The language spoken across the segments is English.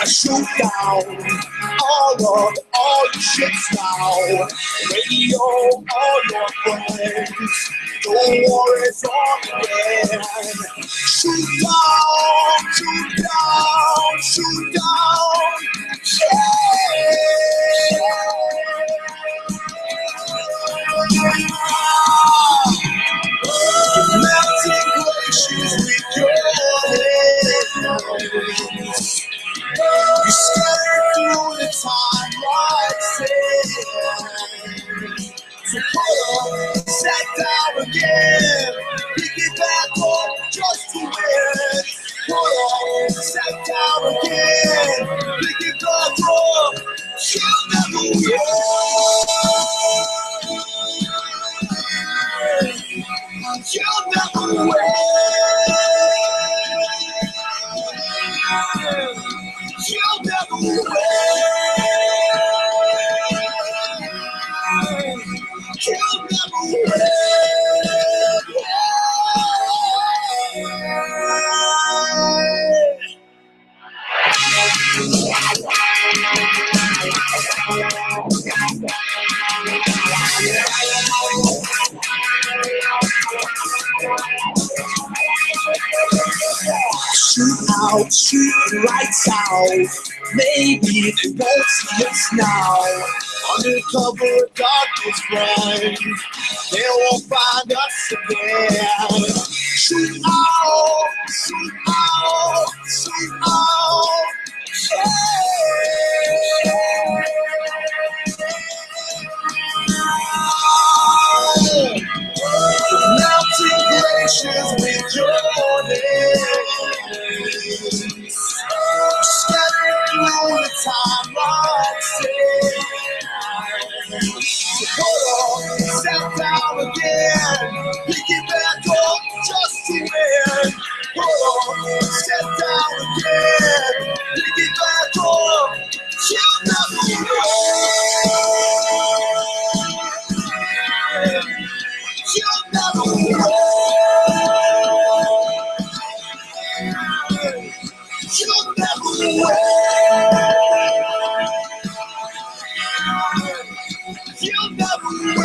shoot down all your ships now. Radio, all your friends. The war is on again. Shoot down, shoot down, shoot down. Melting glaciers with your hands. You scattered through the time like sand. So pull up, sat down again. Pick it back up just to win. Pull up, sat down again. Pick it back up. You'll never win. You'll never win. You'll never win. You'll never win. Shoot out, shoot lights out. Maybe they won't see us now. Undercover darkness friend, they won't find us again. Shoot out, shoot out, shoot out. Melting glaciers with your names. Scattered through the time like sand. So hold on, step down again. Pick it back up just to win. Hold on, step down again. Pick it back up. You'll never win. You'll never win. You'll never win. You'll never win.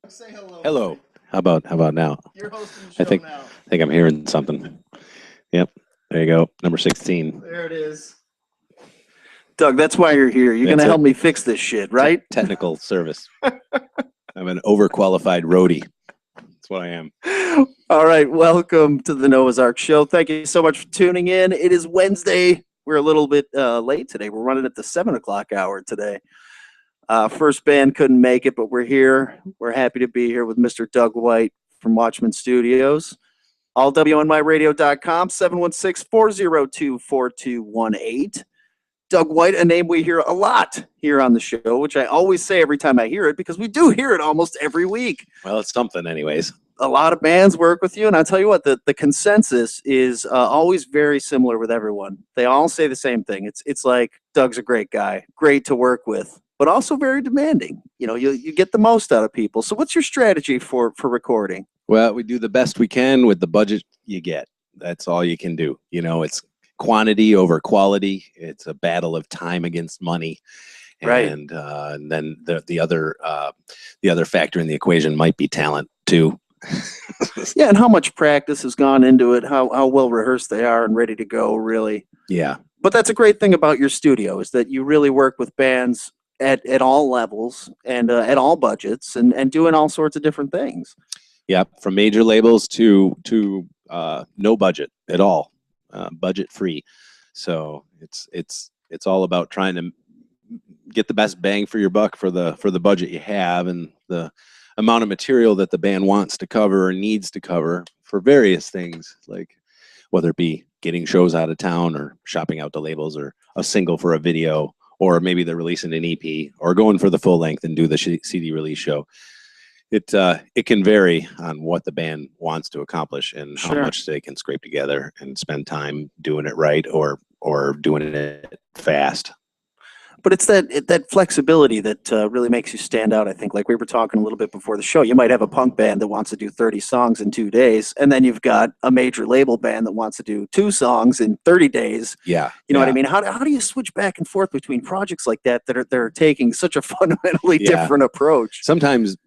Say hello. Hello. How about now? You're hosting the show now. I think I'm hearing something. Yep. There you go. Number 16. There it is. Doug, that's why you're here. You're going to help me fix this shit, right? Technical service. I'm an overqualified roadie. That's what I am. All right. Welcome to the Noah's Ark Show. Thank you so much for tuning in. It is Wednesday. We're a little bit late today. We're running at the 7 o'clock hour today. First band couldn't make it, but we're here. We're happy to be here with Mr. Doug White from Watchmen Studios. allwnmyradio.com, 716-402-4218. Doug White, a name we hear a lot here on the show, which I always say every time I hear it because we do hear it almost every week. Well, it's something anyways. A lot of bands work with you, and I'll tell you what, the consensus is always very similar with everyone. They all say the same thing. It's like, Doug's a great guy, great to work with, but also very demanding. You know, you get the most out of people. So what's your strategy for recording? Well, we do the best we can with the budget you get. That's all you can do. You know, it's quantity over quality. It's a battle of time against money. Right. And then the other factor in the equation might be talent too. Yeah, and how much practice has gone into it, how well rehearsed they are and ready to go, really. Yeah. But that's a great thing about your studio is that you really work with bands at all levels and at all budgets and doing all sorts of different things. Yeah, from major labels to no budget at all, budget free. So it's all about trying to get the best bang for your buck for the budget you have and the amount of material that the band wants to cover or needs to cover for various things, like whether it be getting shows out of town or shopping out to labels or a single for a video or maybe they're releasing an EP or going for the full length and do the CD release show. It can vary on what the band wants to accomplish and how much they can scrape together and spend time doing it right or doing it fast. But it's that flexibility that really makes you stand out, I think. Like we were talking a little bit before the show, you might have a punk band that wants to do 30 songs in 2 days, and then you've got a major label band that wants to do 2 songs in 30 days. Yeah. You know what I mean? How do you switch back and forth between projects like that are taking such a fundamentally different approach? Sometimes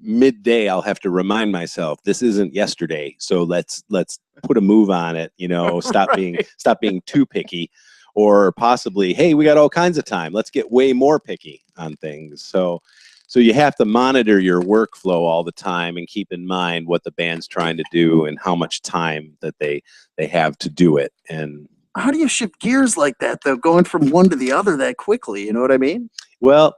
midday I'll have to remind myself this isn't yesterday, so let's put a move on it, you know. Stop being too picky. Or possibly, hey, we got all kinds of time. Let's get way more picky on things. So you have to monitor your workflow all the time and keep in mind what the band's trying to do and how much time that they have to do it. And how do you shift gears like that, though, going from one to the other that quickly? You know what I mean? Well,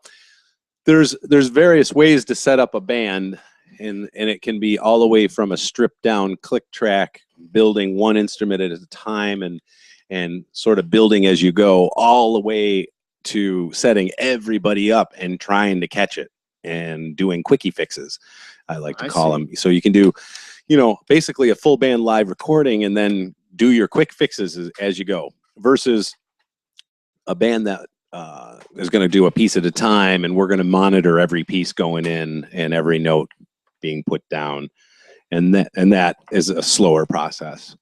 there's various ways to set up a band, and it can be all the way from a stripped down click track, building one instrument at a time and sort of building as you go, all the way to setting everybody up and trying to catch it and doing quickie fixes, I like to call them. So you can do, you know, basically a full band live recording and then do your quick fixes as you go, versus a band that is going to do a piece at a time, and we're going to monitor every piece going in and every note being put down, and that is a slower process.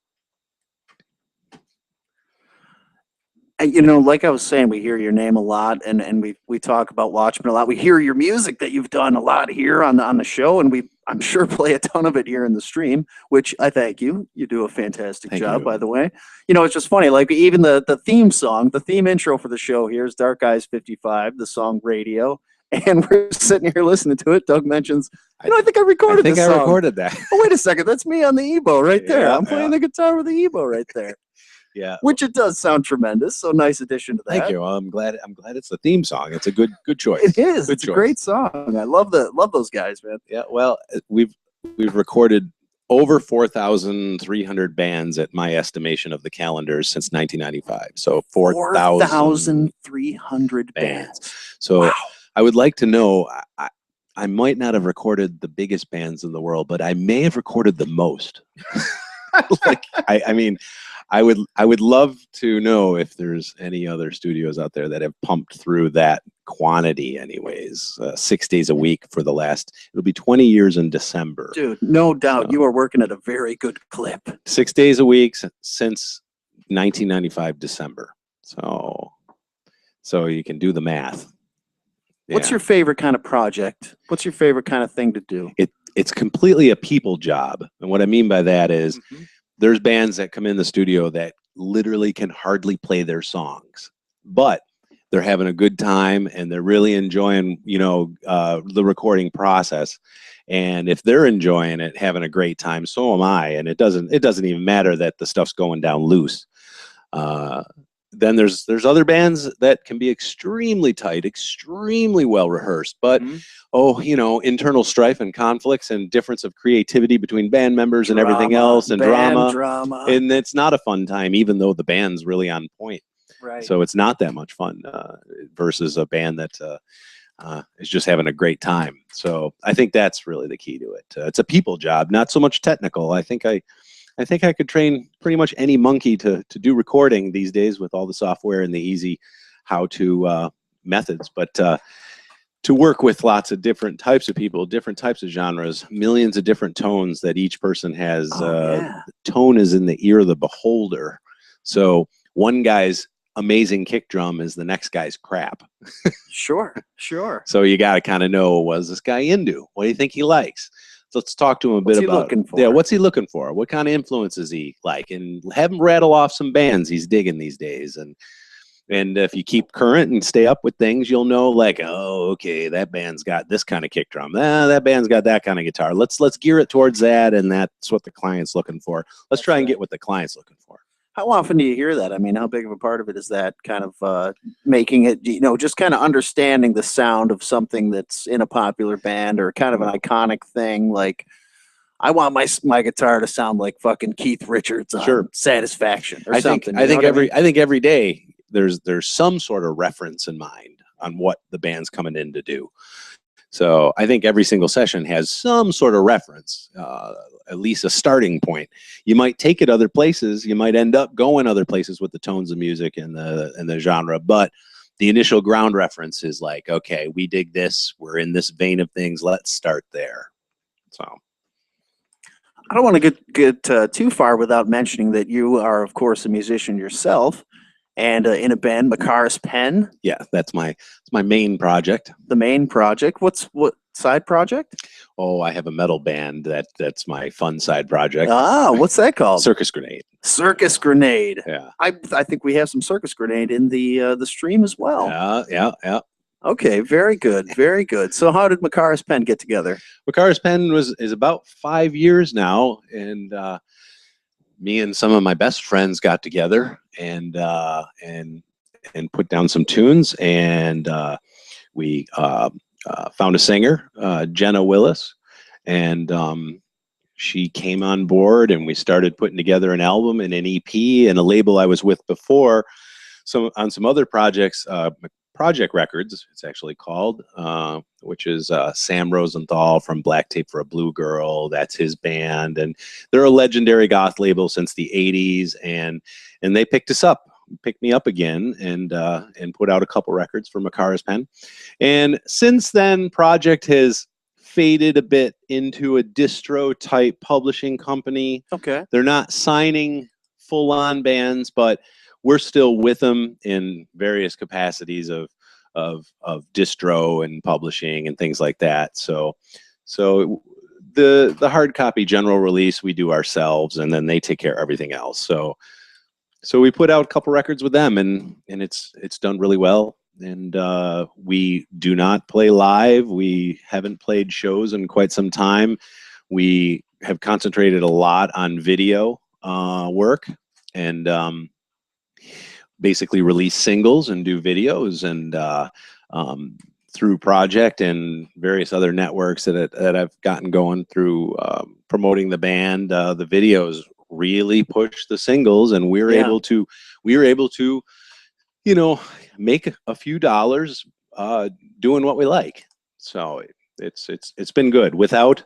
You know, like I was saying, we hear your name a lot, and we talk about Watchmen a lot. We hear your music that you've done a lot here on the show, and I'm sure play a ton of it here in the stream, which I thank you. You do a fantastic job, by the way. You know, it's just funny, like even the theme song, the theme intro for the show here is Dark Eyes 55, the song Radio. And we're sitting here listening to it. Doug mentions, you know, I think I recorded this song. I recorded that. Oh, wait a second. That's me on the Ebo right there. I'm playing the guitar with the Ebo right there. Yeah, which it does sound tremendous. So nice addition to that. Thank you. I'm glad it's the theme song. It's a good choice. It is. It's a great song. I love those guys, man. Yeah. Well, we've recorded over 4,300 bands at my estimation of the calendars since 1995. So 4,300 bands. So wow. I would like to know. I might not have recorded the biggest bands in the world, but I may have recorded the most. I mean. I would love to know if there's any other studios out there that have pumped through that quantity anyways, 6 days a week for the last, it'll be 20 years in December. Dude, no doubt you are working at a very good clip. 6 days a week since 1995 December. So you can do the math. What's your favorite kind of project? What's your favorite kind of thing to do? It's completely a people job. And what I mean by that is, there's bands that come in the studio that literally can hardly play their songs, but they're having a good time and they're really enjoying, you know, the recording process. And if they're enjoying it, having a great time, so am I. And it doesn't even matter that the stuff's going down loose. Then there's other bands that can be extremely tight, extremely well rehearsed, but you know, internal strife and conflicts and difference of creativity between band members and everything else, and drama. And it's not a fun time, even though the band's really on point. Right. So it's not that much fun versus a band that is just having a great time. So I think that's really the key to it. It's a people job, not so much technical. I think I could train pretty much any monkey to do recording these days with all the software and the easy how-to methods. But to work with lots of different types of people, different types of genres, millions of different tones that each person has. Tone is in the ear of the beholder. So one guy's amazing kick drum is the next guy's crap. Sure. So you got to kind of know, what is this guy into? What do you think he likes? So let's talk to him a bit about what's he looking for? What kind of influence is he like? And have him rattle off some bands he's digging these days. And if you keep current and stay up with things, you'll know, like, oh, okay, that band's got this kind of kick drum. That band's got that kind of guitar. Let's gear it towards that, and that's what the client's looking for. Let's try and get what the client's looking for. How often do you hear that? I mean, how big of a part of it is that kind of making it, you know, just kind of understanding the sound of something that's in a popular band or kind of an iconic thing? Like, I want my guitar to sound like fucking Keith Richards on Satisfaction or something. I think every day there's some sort of reference in mind on what the band's coming in to do. So I think every single session has some sort of reference, at least a starting point. You might take it other places. You might end up going other places with the tones of music and the genre, but the initial ground reference is like, okay, we dig this. We're in this vein of things. Let's start there. So I don't want to get too far without mentioning that you are, of course, a musician yourself, and in a band, Makar's Pen. yeah, it's my main project. The main project. What side project? Oh, I have a metal band that's my fun side project. Ah, what's that called? Circus Grenade. Circus Grenade. Yeah. I think we have some Circus Grenade in the stream as well. Yeah. Okay, very good, very good. So how did Makar's Pen get together? Makar's Pen is about 5 years now, and me and some of my best friends got together and put down some tunes, and we found a singer, Jenna Willis, and she came on board, and we started putting together an album and an EP and a label I was with before. On some other projects, Project Records, it's actually called, which is Sam Rosenthal from Black Tape for a Blue Girl. That's his band, and they're a legendary goth label since the '80s, and they picked me up again, and put out a couple records for Makar's Pen. And since then, Project has faded a bit into a distro type publishing company. Okay. They're not signing full-on bands, but we're still with them in various capacities of distro and publishing and things like that. So the hard copy general release we do ourselves, and then they take care of everything else. So we put out a couple records with them, and it's done really well. And we do not play live. We haven't played shows in quite some time. We have concentrated a lot on video work, and basically release singles and do videos, and through Project and various other networks that I've gotten going through promoting the band, the videos really push the singles, and we were able to make a few dollars doing what we like. So it's been good without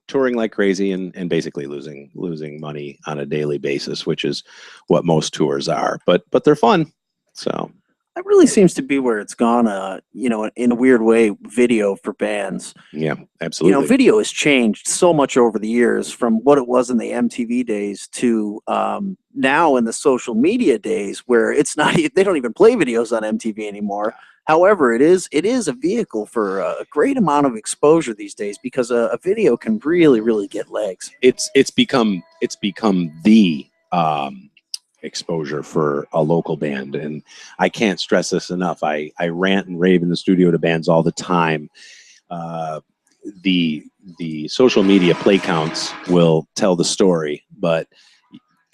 touring like crazy and basically losing money on a daily basis, which is what most tours are. But they're fun. So that really seems to be where it's gone. In a weird way, video for bands. Yeah, absolutely. Video has changed so much over the years, from what it was in the MTV days to now in the social media days, where it's not. They don't even play videos on MTV anymore. However, it is a vehicle for a great amount of exposure these days, because a video can really get legs. It's become the exposure for a local band, and I can't stress this enough. I rant and rave in the studio to bands all the time. The social media play counts will tell the story, but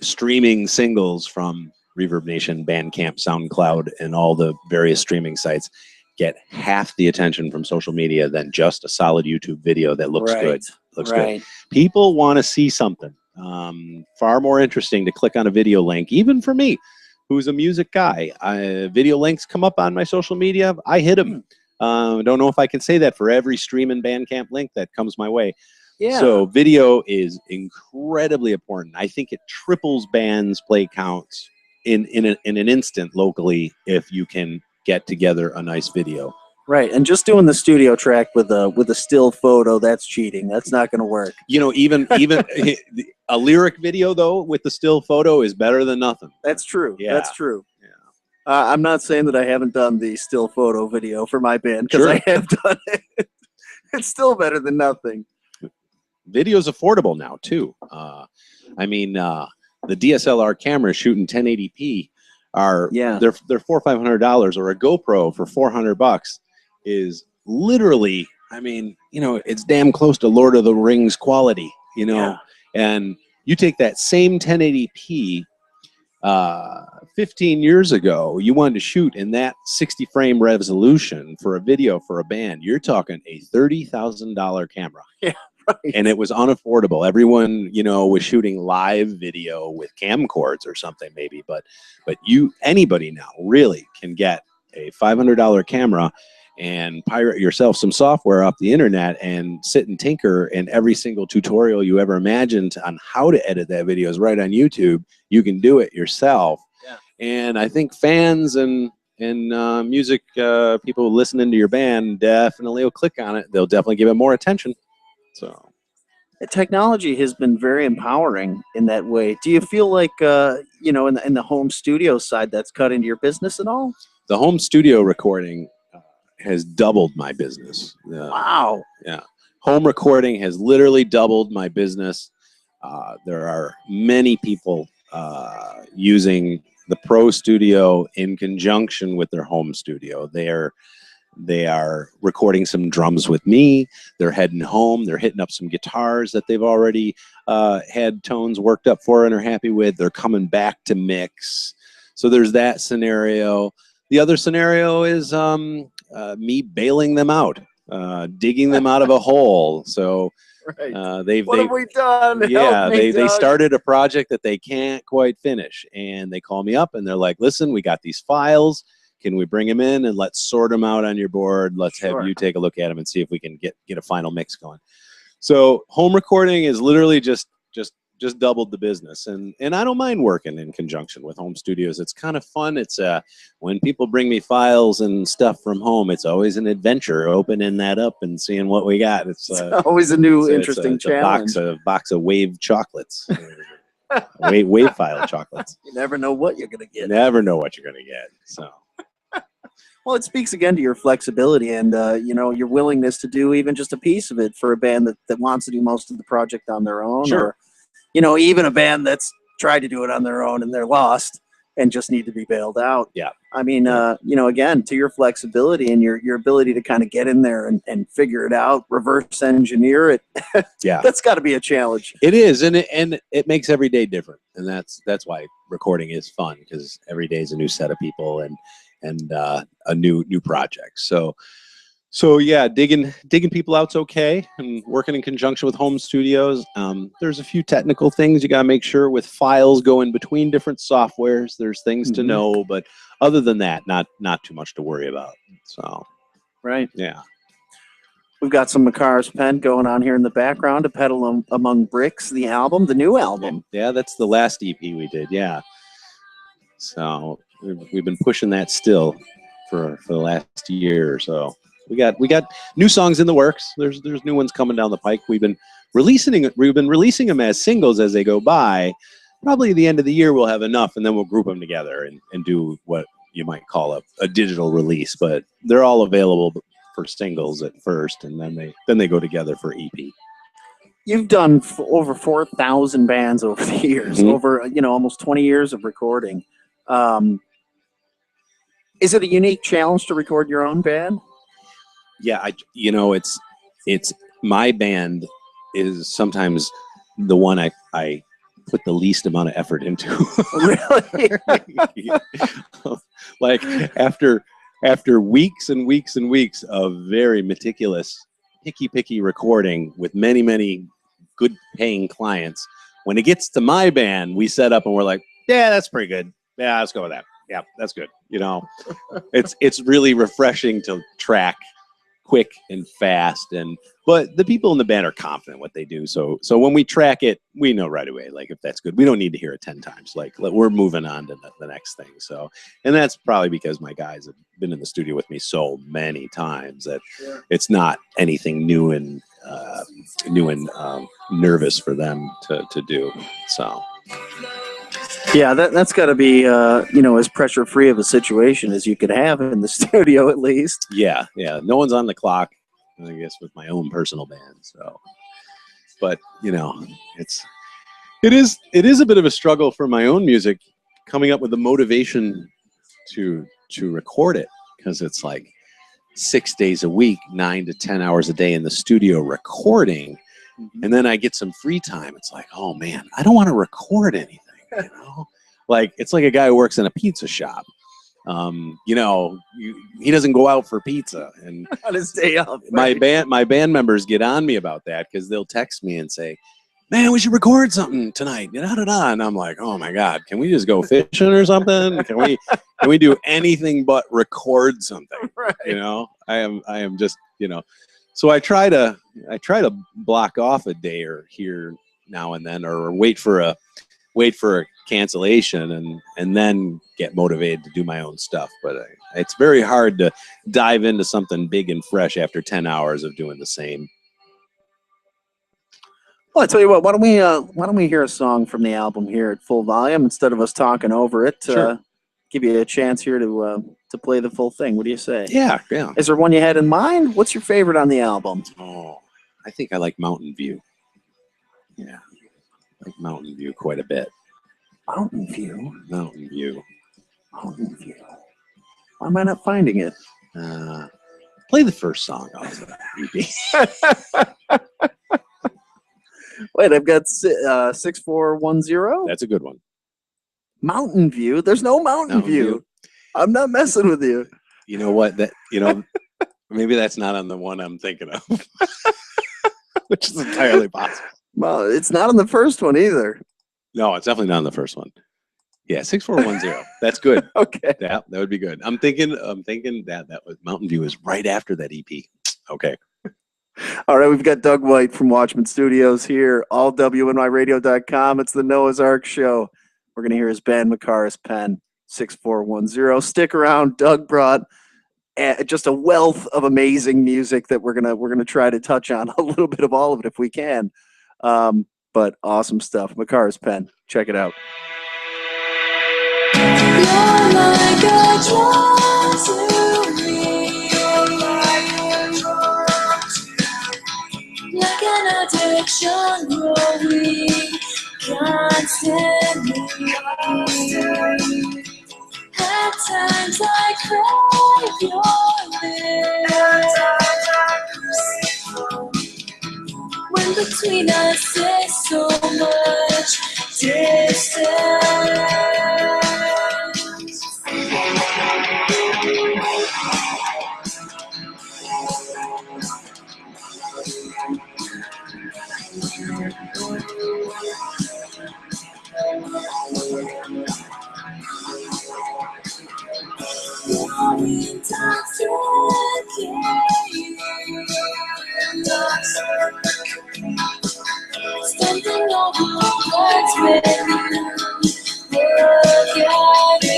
streaming singles from Reverb Nation, Bandcamp, SoundCloud, and all the various streaming sites get half the attention from social media than just a solid YouTube video that looks good. Good. People want to see something. Far more interesting to click on a video link, even for me, who's a music guy. Video links come up on my social media, I hit them. Don't know if I can say that for every stream and Bandcamp link that comes my way. Yeah. So video is incredibly important. I think it triples bands' play counts in an instant locally if you can get together a nice video. Right, and just doing the studio track with a still photo, that's cheating. That's not going to work. Even a lyric video though with the still photo is better than nothing. That's true. Yeah. That's true. Yeah. I'm not saying that I haven't done the still photo video for my band, because I have done it. It's still better than nothing. Video's affordable now too. The DSLR cameras shooting 1080p are they're $400 or $500, or a GoPro for $400 is literally, it's damn close to Lord of the Rings quality, and you take that same 1080p 15 years ago, you wanted to shoot in that 60 frame resolution for a video for a band, you're talking a $30,000 camera. Yeah, Right. And it was unaffordable. Everyone, you know, was shooting live video with camcorders or something maybe, but anybody now really can get a $500 camera and pirate yourself some software off the internet and sit and tinker, and every single tutorial you ever imagined on how to edit that video is right on YouTube. You can do it yourself. Yeah. And I think fans and music people listening to your band definitely will click on it. They'll definitely give it more attention. So The technology has been very empowering in that way. Do you feel like, you know, in the home studio side, that's cut into your business at all? the home studio recording has doubled my business. Wow. Yeah. Home recording has literally doubled my business. There are many people using the Pro Studio in conjunction with their home studio. They are recording some drums with me. They're heading home. They're hitting up some guitars that they've already had tones worked up for and are happy with. They're coming back to mix. So there's that scenario. The other scenario is me bailing them out, digging them out of a hole. So Right. what have we done? Yeah, Help me, they Doug. started a project that they can't quite finish, and they call me up and they're like, listen, we got these files. Can we bring them in and let's sort them out on your board? Let's Sure. have you take a look at them and see if we can get a final mix going. So home recording is literally just doubled the business, and I don't mind working in conjunction with home studios. It's kind of fun. It's when people bring me files and stuff from home, it's always an adventure opening that up and seeing what we got. It's always a new, it's interesting a challenge. box of wave chocolates. wave file chocolates. You never know what you're going to You get. never know what you're going to get. So Well, it speaks again to your flexibility and, you know, your willingness to do even just a piece of it for a band that wants to do most of the project on their own. Sure. Or, you know, even a band that's tried to do it on their own and they're lost and just need to be bailed out. Yeah. I mean, you know, again, to your flexibility and your ability to kind of get in there and figure it out, reverse engineer it. Yeah. That's got to be a challenge. It is, and it makes every day different, and that's why recording is fun, because every day is a new set of people and a new project. So yeah, digging people out's okay, and working in conjunction with home studios. There's a few technical things you gotta make sure with files going between different softwares. There's things to know, but other than that, not too much to worry about. So Right. yeah. We've got some Makar's Pen going on here in the background, A Pedal Among Bricks, the album, the new album. Yeah, that's the last EP we did. Yeah. So we've been pushing that still for the last year or so. We got new songs in the works. There's new ones coming down the pike. We've been releasing them as singles as they go by. Probably at the end of the year we'll have enough, and then we'll group them together and do what you might call a digital release. But they're all available for singles at first, and then they go together for EP. You've done over 4,000 bands over the years, over, you know, almost 20 years of recording. Is it a unique challenge to record your own band? Yeah, it's my band is sometimes the one I put the least amount of effort into. Really? Like after weeks and weeks and weeks of very meticulous, picky recording with many good paying clients, when it gets to my band, we set up and we're like, yeah, that's pretty good. Yeah, let's go with that. Yeah, that's good. You know, it's really refreshing to track quick and fast, but the people in the band are confident what they do. So when we track it, we know right away, like, if that's good. We don't need to hear it 10 times. Like, we're moving on to the next thing. So, and that's probably because my guys have been in the studio with me so many times that it's not anything new and nervous for them to do. So. Yeah, that's got to be, you know, as pressure-free of a situation as you could have in the studio, at least. Yeah. No one's on the clock, I guess, with my own personal band. So, but you know, it is a bit of a struggle for my own music, coming up with the motivation to record it, because it's like 6 days a week, 9 to 10 hours a day in the studio recording, and then I get some free time. It's like, oh man, I don't want to record anything. You know, like, it's like a guy who works in a pizza shop. You know, he doesn't go out for pizza. And On his day off. my band members get on me about that because they'll text me and say, man, we should record something tonight. And I'm like, oh my God, can we just go fishing or something? Can we do anything but record something? Right. You know, I am just, you know, so I try to block off a day or here now and then, or wait for a cancellation and then get motivated to do my own stuff. But it's very hard to dive into something big and fresh after 10 hours of doing the same. Well, I tell you what, why don't we hear a song from the album here at full volume instead of us talking over it? Sure. Give you a chance here to play the full thing. What do you say? Yeah. Is there one you had in mind? What's your favorite on the album? Oh, I think I like Mountain View. Yeah, I like Mountain View quite a bit. Mountain View. Mountain View. Mountain View. Why am I not finding it? Play the first song off the EP. Wait, I've got 6410. That's a good one. Mountain View. There's no Mountain View. I'm not messing with you. You know what? Maybe that's not on the one I'm thinking of, which is entirely possible. Well, it's not on the first one either. No, it's definitely not on the first one. Yeah, 6410. That's good. Okay. That would be good. I'm thinking that was Mountain View is right after that EP. Okay. All right, we've got Doug White from Watchmen Studios here, all WNYradio.com. It's the Noah's Ark Show. We're going to hear his band Macaris Pen, 6410. Stick around. Doug brought just a wealth of amazing music that we're gonna try to touch on a little bit of all of it if we can. But awesome stuff. Macaris Pen, check it out. You're like a drug to me. You're like a drug to me. Like an addiction growing constantly. At times I crave your lips. When between us is so much distance. Something over what's been look at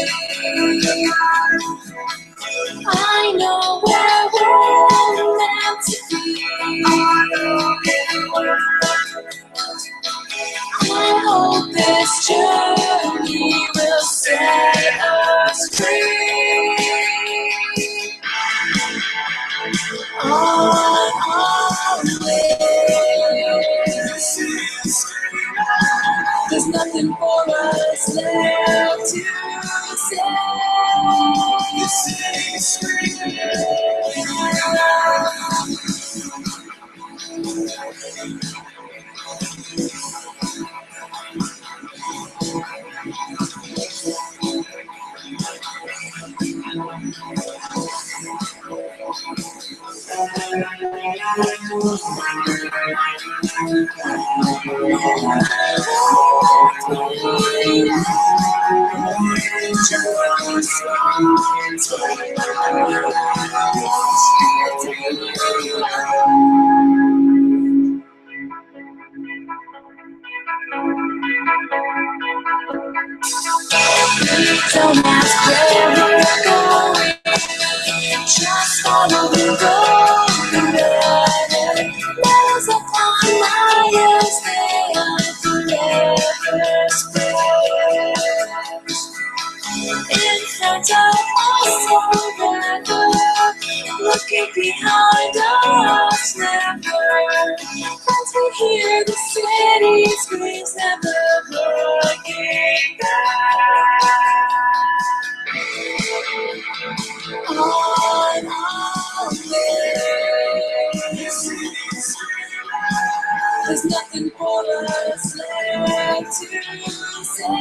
me. I know where we're meant to be. I hope this journey will set us free. On our way, there's nothing for us left to say. Don't ask where we're going, just follow the road. Miles upon miles, they are forever spread. In front of us forever, looking behind us never. As we hear the city screams, never looking back. On our way, there's nothing for us left to say.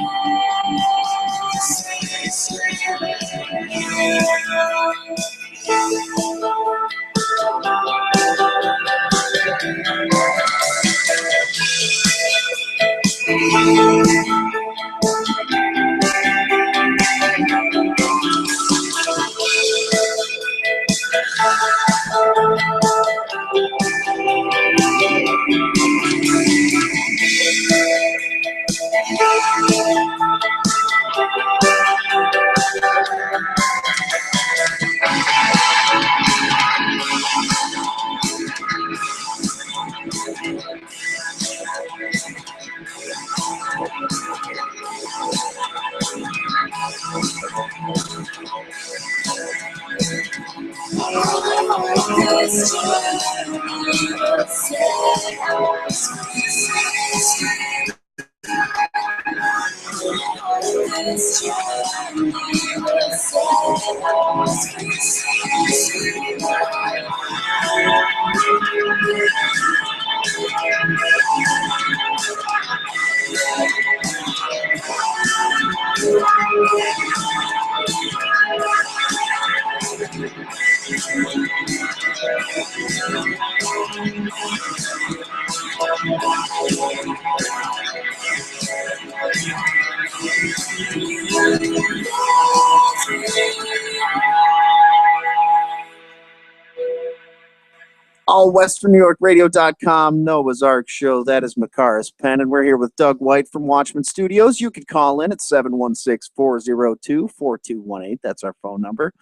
allwesternnewyorkradio.com, Noah's Ark Show. That is Makaris Penn, and we're here with Doug White from Watchmen Studios. You could call in at 716-402-4218. That's our phone number.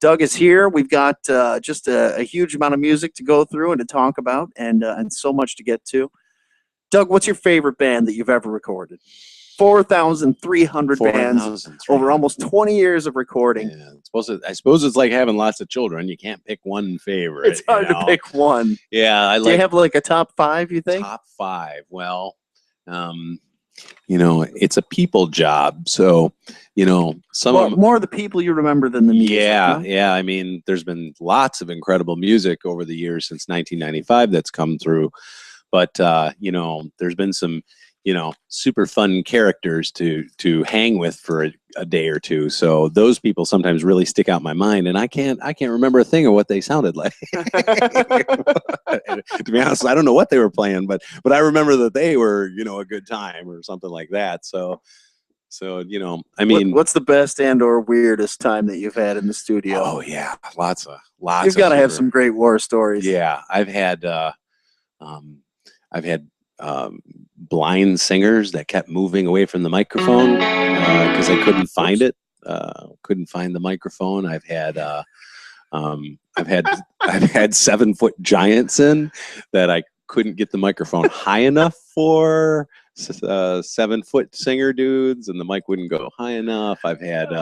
Doug is here. We've got just a huge amount of music to go through and to talk about, and so much to get to. Doug, what's your favorite band that you've ever recorded? 4,300 bands over almost 20 years of recording. Yeah, I suppose it's like having lots of children. You can't pick one favorite. It's hard to pick one. Yeah, Do you have like a top five, you think? Top five. Well, it's a people job. So, more of the people you remember than the music. Yeah, huh? yeah. I mean, there's been lots of incredible music over the years since 1995 that's come through. But, there's been some super fun characters to hang with for a day or two. So those people sometimes really stick out in my mind, and I can't remember a thing of what they sounded like. To be honest, I don't know what they were playing, but I remember that they were, a good time or something like that. So I mean, what's the best and or weirdest time that you've had in the studio? Oh yeah, lots. You've got to have some great war stories. Yeah, I've had blind singers that kept moving away from the microphone because I couldn't find it. Couldn't find the microphone. I've had 7-foot giants in that I couldn't get the microphone high enough for. 7-foot singer dudes, and the mic wouldn't go high enough. I've had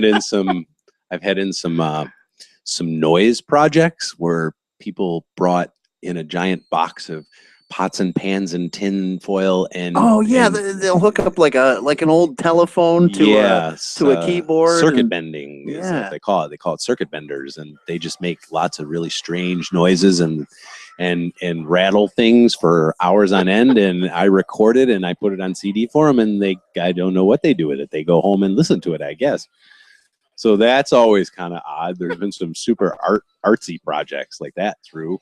in some noise projects where people brought in a giant box of pots and pans and tin foil and they'll hook up like an old telephone to a keyboard. Circuit bending is what they call it. They call it circuit benders, and they just make lots of really strange noises and rattle things for hours on end. And I record it and I put it on CD for them, and I don't know what they do with it. They go home and listen to it, I guess. So that's always kind of odd. There's been some super artsy projects like that through.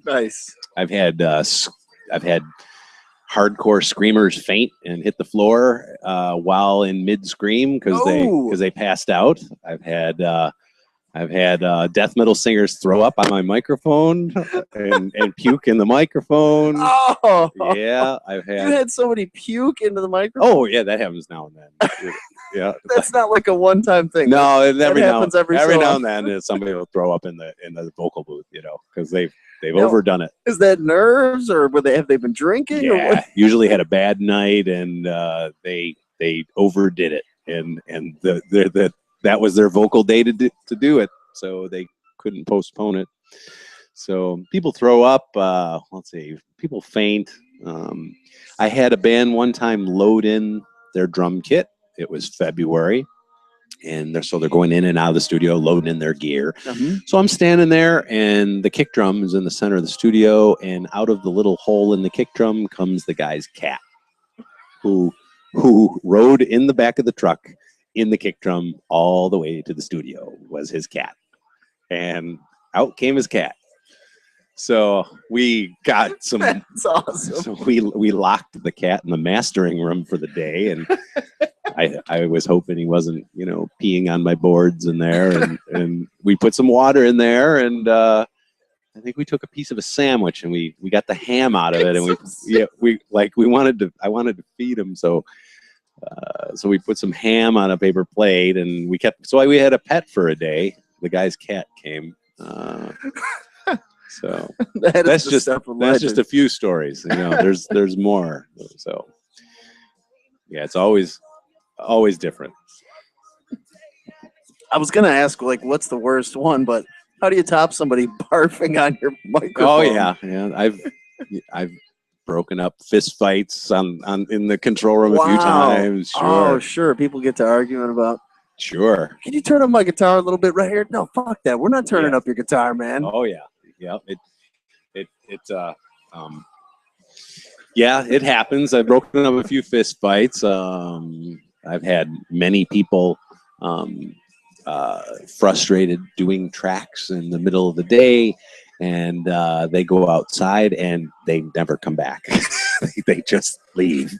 Nice. I've had hardcore screamers faint and hit the floor while in mid scream because they passed out. I've had death metal singers throw up on my microphone and puke in the microphone. Oh yeah, you had somebody puke into the microphone. Oh yeah, that happens now and then. Yeah, that's not like a one-time thing. No, every now and then somebody will throw up in the vocal booth, because they've overdone it. Is that nerves, or have they been drinking? Yeah, usually had a bad night and they overdid it, and that was their vocal day to do it, so they couldn't postpone it. So people throw up. Let's see, people faint. I had a band one time load in their drum kit. It was February, and they're going in and out of the studio, loading in their gear. Mm-hmm. So I'm standing there, and the kick drum is in the center of the studio, and out of the little hole in the kick drum comes the guy's cat, who rode in the back of the truck in the kick drum all the way to the studio. Was his cat, and out came his cat. So we got some. That's awesome. So we locked the cat in the mastering room for the day, and I was hoping he wasn't, peeing on my boards in there, and we put some water in there, and I think we took a piece of a sandwich and we got the ham out of it, and I wanted to feed him, so we put some ham on a paper plate, and we had a pet for a day. The guy's cat came. So that's just a few stories. There's more. So yeah, it's always different. I was gonna ask, like, what's the worst one, but how do you top somebody barfing on your microphone? Oh yeah. I've broken up fist fights in the control room a few times. Sure. Oh sure, people get to arguing about. Sure. Can you turn up my guitar a little bit right here? No, fuck that. We're not turning up your guitar, man. Oh yeah. Yeah. It happens. I've broken up a few fist fights. I've had many people frustrated doing tracks in the middle of the day, and they go outside and they never come back. They just leave.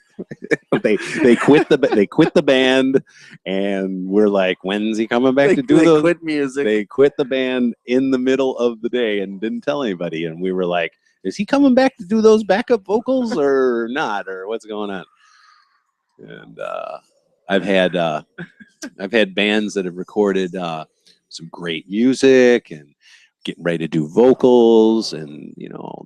they quit the band, and we're like, when's he coming back to do those? They quit music. They quit the band in the middle of the day and didn't tell anybody, and we were like, is he coming back to do those backup vocals or not, or what's going on? And I've had bands that have recorded some great music and getting ready to do vocals, and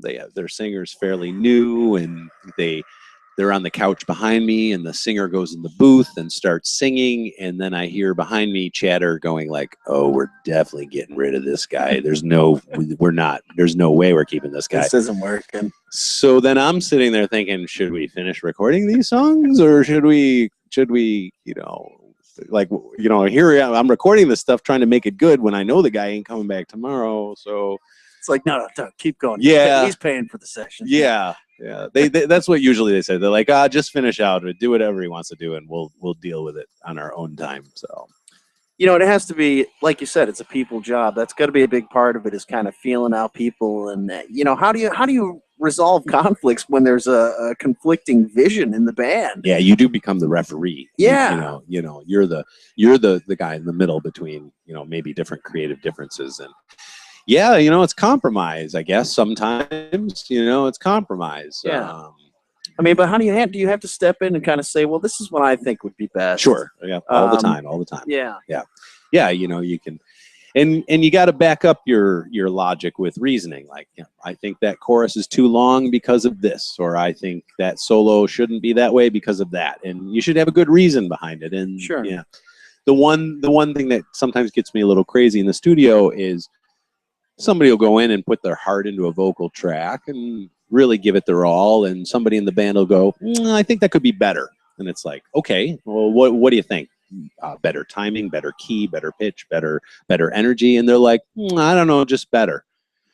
they have their singer's fairly new, and they're on the couch behind me, and the singer goes in the booth and starts singing, and then I hear behind me chatter going like, oh, we're definitely getting rid of this guy. There's no way we're keeping this guy. This isn't working. So then I'm sitting there thinking, should we finish recording these songs, or should we here I'm recording this stuff trying to make it good when I know the guy ain't coming back tomorrow. So it's like, no, keep going. Yeah. He's paying for the session. Yeah. Yeah. They that's what usually they say. They're like, just finish out or do whatever he wants to do, and we'll deal with it on our own time. So it has to be, like you said, it's a people job. That's got to be a big part of it, is kind of feeling out people. And, how do you resolve conflicts when there's a conflicting vision in the band? Yeah, you do become the referee. Yeah. You're the guy in the middle between, maybe different creative differences. And yeah, it's compromise, I guess. Sometimes, it's compromise. Yeah. But how do you have to step in and kind of say, well, this is what I think would be best? Sure. Yeah. All the time. Yeah. Yeah. Yeah. You can, and you got to back up your logic with reasoning. Like, I think that chorus is too long because of this, or I think that solo shouldn't be that way because of that. And you should have a good reason behind it. And sure. Yeah. The one thing that sometimes gets me a little crazy in the studio is somebody will go in and put their heart into a vocal track and really give it their all, and somebody in the band will go, I think that could be better. And it's like, okay, well, what do you think? Better timing, better key, better pitch, better energy. And they're like, I don't know, just better.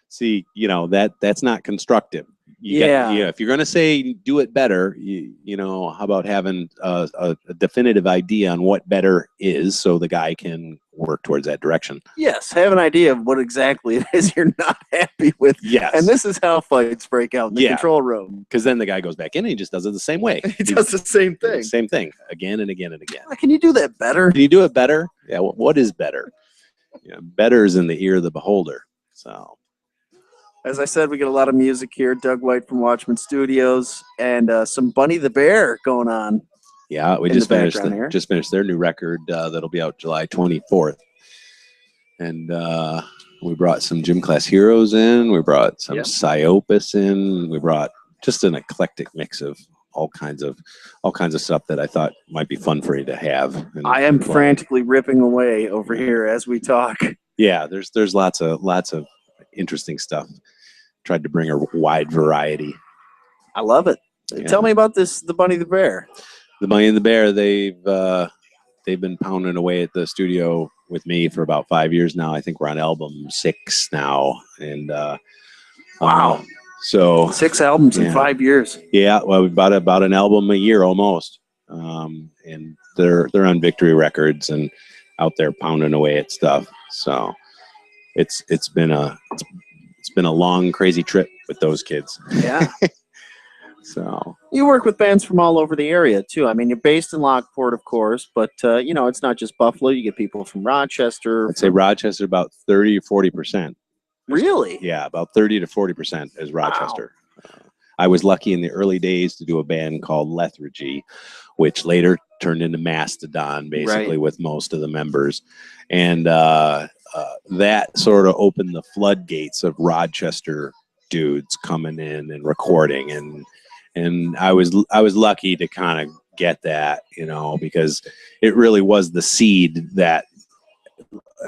See, that's not constructive. If you're going to say do it better, how about having a definitive idea on what better is, so the guy can work towards that direction. Yes, have an idea of what exactly it is you're not happy with. Yes. And this is how fights break out in the control room. Because then the guy goes back in and he just does it the same way. He does the same thing. Same thing, again and again and again. Can you do that better? Can you do it better? Yeah, what is better? Better is in the ear of the beholder. So, as I said, we get a lot of music here. Doug White from Watchmen Studios, and some Bunny the Bear going on. Yeah, we just finished their new record that'll be out July 24th. And we brought some gym class heroes in. We brought some Psyopus in. We brought just an eclectic mix of all kinds of stuff that I thought might be fun for you to have. I am frantically ripping away over here as we talk. Yeah, there's lots of interesting stuff. Tried to bring a wide variety. I love it. Yeah. Tell me about the Bunny the Bear. The Bunny and the Bear, they've been pounding away at the studio with me for about 5 years now. I think we're on album 6 now, and wow, so 6 albums in 5 years. Yeah, well, we bought about an album a year almost, and they're on Victory Records and out there pounding away at stuff. So it's been a long crazy trip with those kids. Yeah. So You work with bands from all over the area too. I mean, you're based in Lockport, of course, but you know, it's not just Buffalo. You get people from Rochester. I'd say Rochester about 30 or 40%. Really? Yeah, about 30 to 40% is Rochester. I was lucky in the early days to do a band called Lethargy, which later turned into Mastodon, basically, with most of the members. And that sort of opened the floodgates of Rochester dudes coming in and recording. And I was lucky to kind of get that, you know, because it really was the seed that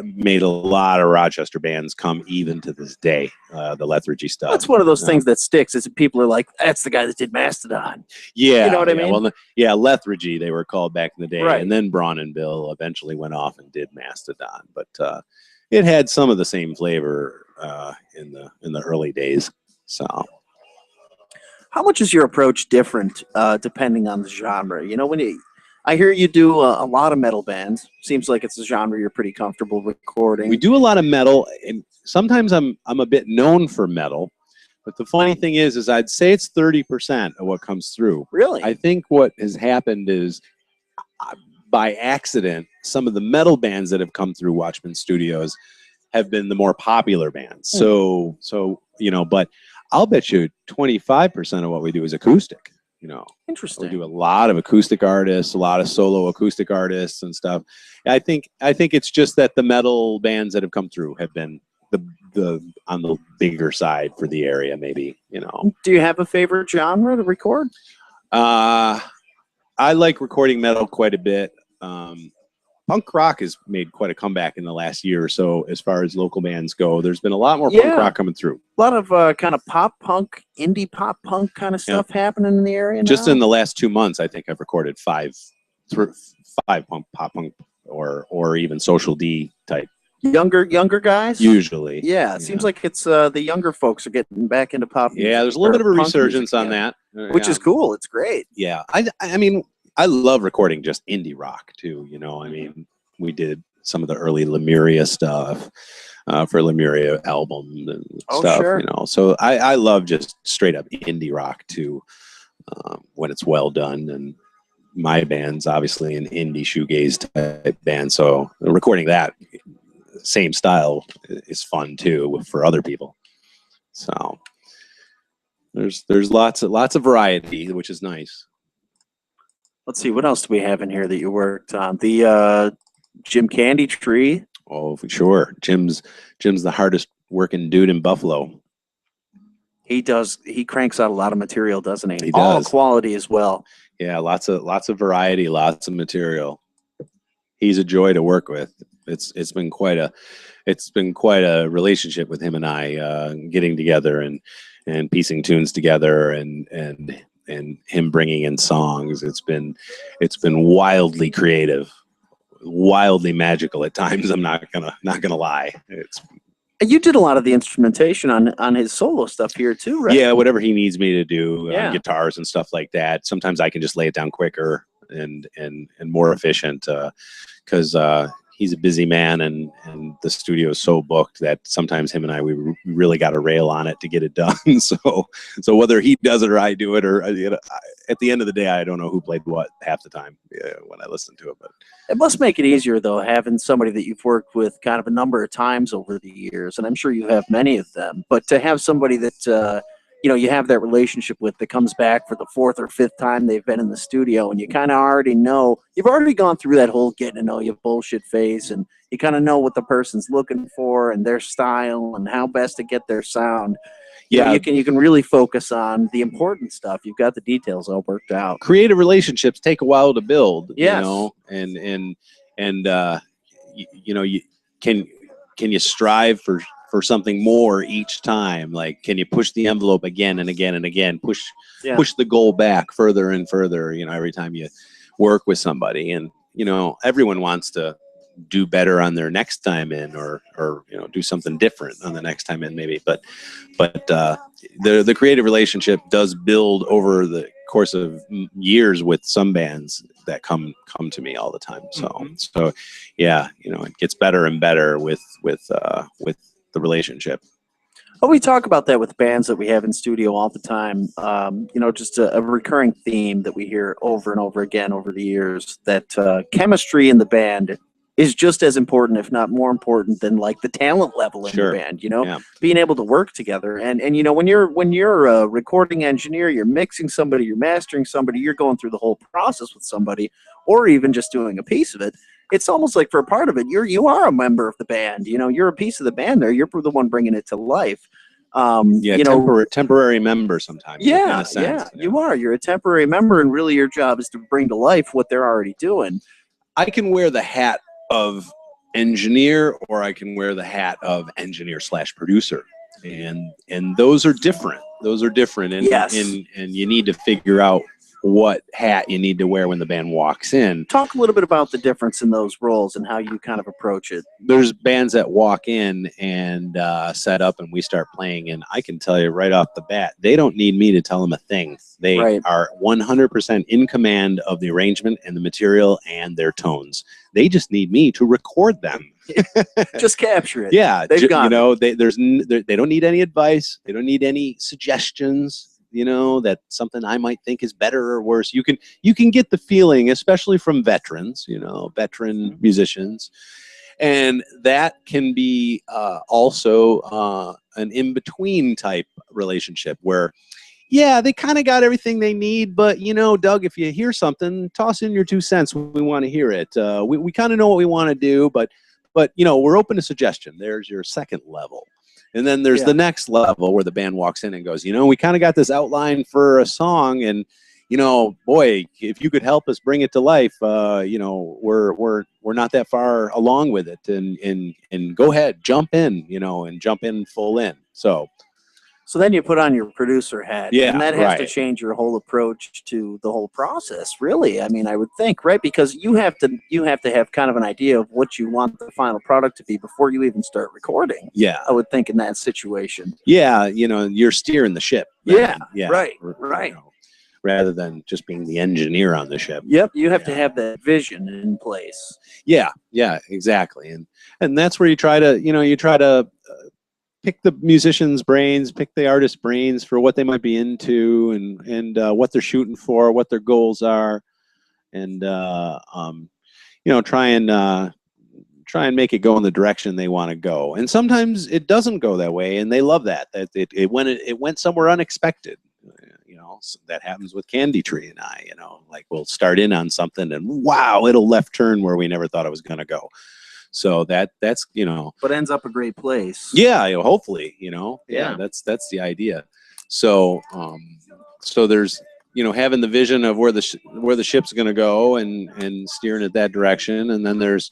made a lot of Rochester bands come even to this day, the Lethargy stuff. That's one of those things that sticks, is that people are like, that's the guy that did Mastodon. Yeah. You know what I mean? Well, yeah, Lethargy, they were called back in the day. Right. And then Braun and Bill eventually went off and did Mastodon. But it had some of the same flavor in the early days. So how much is your approach different depending on the genre? You know, I hear you do a lot of metal bands. Seems like it's a genre you're pretty comfortable recording. we do a lot of metal, and sometimes I'm a bit known for metal. But the funny thing is I'd say it's 30% of what comes through. Really? I think what has happened is, by accident, some of the metal bands that have come through Watchmen Studios have been the more popular bands. So you know, but I'll bet you 25% of what we do is acoustic. You know, Interesting. we do a lot of acoustic artists, a lot of solo acoustic artists and stuff. I think it's just that the metal bands that have come through have been the on the bigger side for the area, maybe, you know. Do you have a favorite genre to record? I like recording metal quite a bit. Punk rock has made quite a comeback in the last year or so as far as local bands go. There's been a lot more punk rock coming through. A lot of kind of pop punk, indie pop punk kind of stuff happening in the area now. Just in the last 2 months, I think I've recorded five pop punk or even Social D type. Younger guys? Usually. Yeah, it seems like it's the younger folks are getting back into pop music. Yeah, there's a little bit of a resurgence on that. Which is cool. It's great. Yeah. I mean, I love recording just indie rock too, you know. I mean, we did some of the early Lemuria stuff for Lemuria album and stuff, you know. So I love just straight up indie rock too, when it's well done. And my band's obviously an indie shoegaze type band, so recording that same style is fun too for other people. So there's lots of variety, which is nice. Let's see, what else do we have in here that you worked on? The Jim Candy Tree. Oh, for sure. Jim's the hardest working dude in Buffalo. He cranks out a lot of material, doesn't he? He All does. quality as well. Yeah, lots of variety, lots of material. He's a joy to work with. It's been quite a relationship with him and I, getting together and piecing tunes together and him bringing in songs. It's been wildly creative, wildly magical at times. I'm not gonna lie. You did a lot of the instrumentation on his solo stuff here too, right? Yeah, whatever he needs me to do, guitars and stuff like that. Sometimes I can just lay it down quicker and more efficient, because he's a busy man, and the studio is so booked that sometimes him and I, we really got to rail on it to get it done. So whether he does it or I do it, or at the end of the day, I don't know who played what half the time when I listen to it. But it must make it easier though, having somebody that you've worked with kind of a number of times over the years, and I'm sure you have many of them. But to have somebody that you know, you have that relationship with, that comes back for the 4th or 5th time they've been in the studio, and you kind of already know, you've already gone through that whole getting to know you bullshit phase, and you kind of know what the person's looking for and their style and how best to get their sound. Yeah, you can really focus on the important stuff. You've got the details all worked out. Creative relationships take a while to build. Yes. You know, and you know, can you strive for something more each time? Like, can you push the envelope again and again and again, push the goal back further and further, you know, every time you work with somebody? And, you know, everyone wants to do better on their next time in, or you know, do something different on the next time in, maybe. But the creative relationship does build over the course of years with some bands that come to me all the time. So yeah, you know, it gets better and better with the relationship. Well, we talk about that with bands that we have in studio all the time. Just a recurring theme that we hear over and over again over the years, that chemistry in the band is just as important, if not more important, than like the talent level in Sure. the band. Yeah. Being able to work together, and when you're a recording engineer, you're mixing somebody, you're mastering somebody, you're going through the whole process with somebody, or even just doing a piece of it. It's almost like for a part of it, you are a member of the band. You're a piece of the band there. You're the one bringing it to life. Temporary member sometimes. in a sense, you are. You're a temporary member, and really your job is to bring to life what they're already doing. I can wear the hat of engineer, or I can wear the hat of engineer/producer, and those are different. And Yes. and you need to figure out what hat you need to wear when the band walks in. Talk a little bit about the difference in those roles and how you kind of approach it. There's bands that walk in and set up, and we start playing, and I can tell you right off the bat, they don't need me to tell them a thing. They are 100% in command of the arrangement and the material and their tones. They just need me to record them. Just capture it. Yeah, they've got they don't need any advice. They don't need any suggestions. That something I might think is better or worse. You can get the feeling, especially from veterans, veteran musicians, and that can be also an in-between type relationship where, yeah, they kind of got everything they need, but Doug, if you hear something, toss in your 2 cents. We want to hear it. We kind of know what we want to do, but we're open to suggestion. There's your second level. And then there's the next level where the band walks in and goes, we kind of got this outline for a song, and boy, if you could help us bring it to life, we're not that far along with it, and go ahead, jump in, and jump in full in. So then you put on your producer hat, and that has to right. change your whole approach to the whole process, really. I mean, I would think, right? Because you have to have kind of an idea of what you want the final product to be before you even start recording. Yeah. I would think in that situation. Yeah, you're steering the ship. Yeah, yeah. Right. Rather than just being the engineer on the ship. Yep, you have to have that vision in place. Yeah, exactly. And that's where you try to pick the musician's brains, pick the artist's brains for what they might be into, and what they're shooting for, what their goals are, and try and make it go in the direction they want to go. And sometimes it doesn't go that way, and they love that it went somewhere unexpected. So that happens with Candy Tree and I. Like we'll start in on something, and wow, it'll left turn where we never thought it was going to go. So that's but ends up a great place. Yeah, hopefully, that's the idea. So so there's having the vision of where the ship's going to go and steering it that direction, and then there's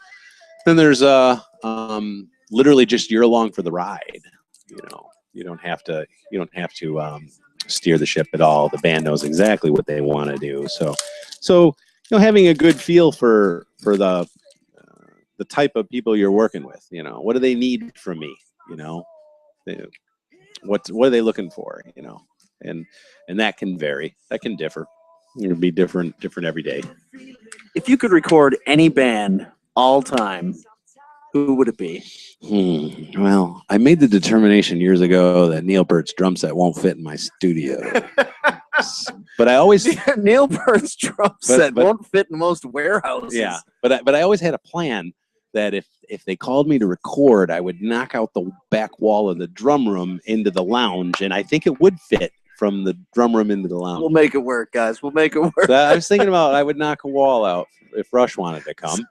literally just you're along for the ride. You don't have to steer the ship at all. The band knows exactly what they want to do. So having a good feel for the type of people you're working with, what do they need from me? What are they looking for? And that can vary. That can differ. It'll be different every day. If you could record any band all time, who would it be? Well, I made the determination years ago that Neil Peart's drum set won't fit in my studio. But I always Neil Peart's drum set won't fit in most warehouses. Yeah, but I always had a plan that if they called me to record, I would knock out the back wall of the drum room into the lounge, and I think it would fit from the drum room into the lounge. We'll make it work, guys. We'll make it work. So I was thinking about I would knock a wall out if Rush wanted to come.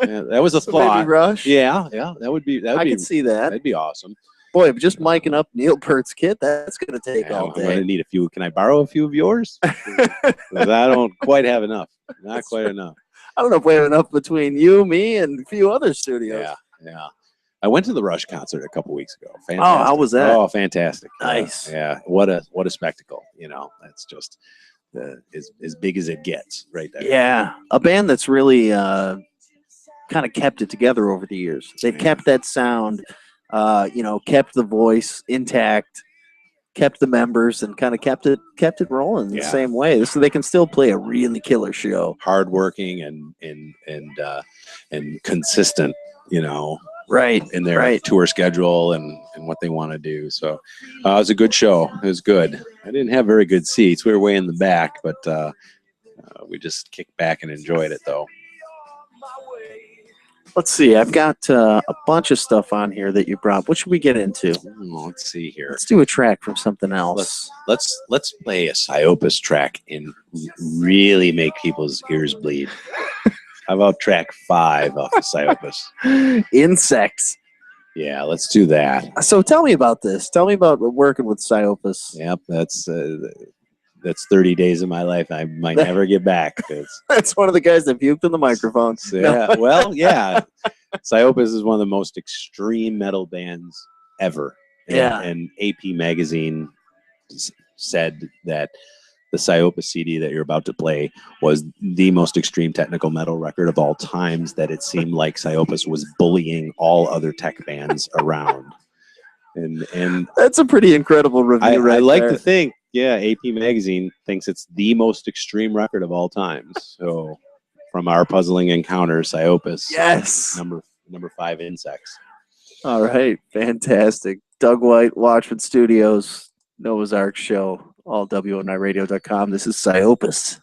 Yeah, that was a thought. Maybe Rush. Yeah, that would be. I could see that. That'd be awesome. Boy, just miking up Neil Peart's kit, that's going to take all day. I'm going to need a few. Can I borrow a few of yours? 'Cause I don't quite have enough. Not quite enough. I don't know if we have enough between you, me, and a few other studios. Yeah. I went to the Rush concert a couple weeks ago. Fantastic. Oh, how was that? Oh, fantastic. Nice. Yeah. What a spectacle. That's just as big as it gets right there. Yeah. A band that's really kind of kept it together over the years. They've kept that sound, kept the voice intact, kept the members, and kind of kept it rolling the same way, so they can still play a really killer show. Hardworking and consistent, Right. in their Right. tour schedule and what they want to do. So it was a good show. It was good. I didn't have very good seats. We were way in the back, but we just kicked back and enjoyed it, though. Let's see. I've got a bunch of stuff on here that you brought. What should we get into? Let's see here. Let's do a track from something else. Let's play a Psyopus track and really make people's ears bleed. How about track 5 off of Psyopus? Insects. Yeah, let's do that. So tell me about this. Tell me about working with Psyopus. Yep, that's 30 days of my life I might never get back. That's one of the guys that puked in the microphone. Yeah, well, yeah. Psyopus is one of the most extreme metal bands ever. And AP Magazine said that the Psyopus CD that you're about to play was the most extreme technical metal record of all times, that it seemed like Psyopus was bullying all other tech bands around. And that's a pretty incredible review. I like to think, yeah, AP Magazine thinks it's the most extreme record of all times. So from our puzzling encounters, Psyopus. Yes. Number 5, Insects. All right. Fantastic. Doug White, Watchmen Studios, Noah's Ark Show, all WNIRadio.com. This is Psyopus.